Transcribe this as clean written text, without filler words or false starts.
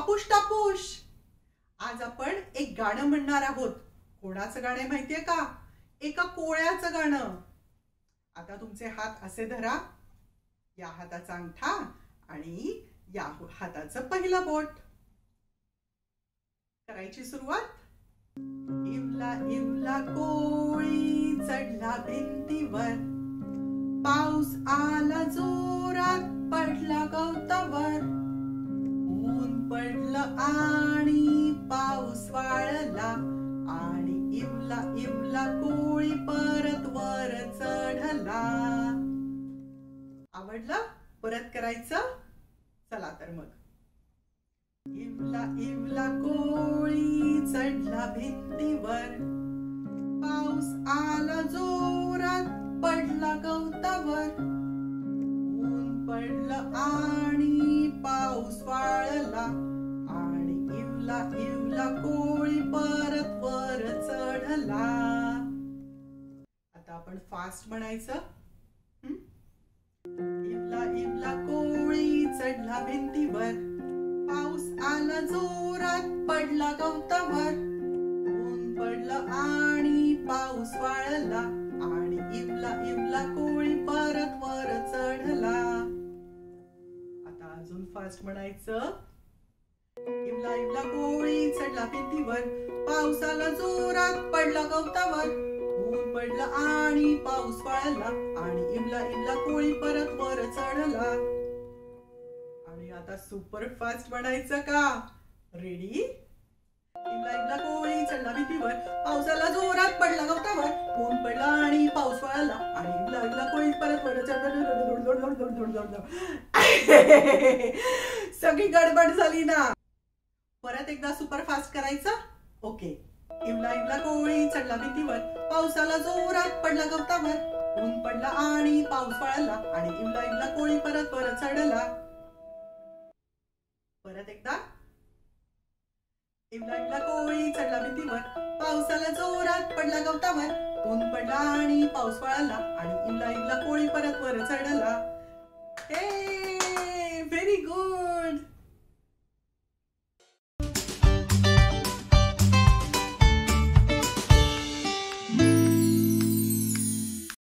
बापूश टापूश. आज आपण एक गाणं म्हणणार आहोत. कोणाचं गाणं आहे माहितीये का? एका कोळ्याचं गाणं. आता तुमचे हात असे धरा. या हाताचा अंगठा आणि या हाताचं पहिलं बोट. करायची सुरुवात. इवला इवला कोळी चढला भिंतीवर, पाऊस आला जोरात पडला गवतावर. ऊन पडलं आणि पाऊस वाळला, आणि इवला इवला कोळी परत वर चढला. आवडलं? परत करायचं. चला तर मग. इवला इवला कोळी चढला भिंतीवर, पाऊस आला जोरात पडला गवतावर. ऊन पडलं आणि पाऊस वाळला, आणि इवला इवला कोळी परत वर चढला. आता आपण फास्ट म्हणायचं. इवला इवला कोळी चढला भिंतीवर, पाऊस आला जोरात पडला गवतावर. ऊन पडलं आणि पाऊस वाळला, आणि इवला इवला कोळी परत वर चढला. आता अजून फास्ट म्हणायचं. इवला इवला कोळी चढला भिंतीवर, पाऊस आला जोरात पडला गवतावर. ऊन पडलं आणि पाऊस वाळला, आणि इवला इवला कोळी परत वर चढला. आणि आता सुपर फास्ट म्हणायचं का? रेडी? इवला इवला कोळी चढला भिंतीवर, पाऊस आला जोरात पडला गवतावर. ऊन पडला आणि पाऊस वाळला, आणि इवला इवला कोळी परत वर चढला. सगळी गडबड झाली ना? परत एकदा सुपर फास्ट करायचं. ओके. इवला इवला कोळी चढला भिंतीवर, पाऊस आला जोरात पडला गवतावर. ऊन पडला आणि पाऊस वाळला, आणि इवला इवला कोळी परत वर चढला. परत एकदा. इवला इवला कोळी चढला भिंतीवर, पाऊस आला जोरात पडला गवतावर. ऊन पडला आणि पाऊस वाळला, आणि इवला इवला कोळी परत वर चढला.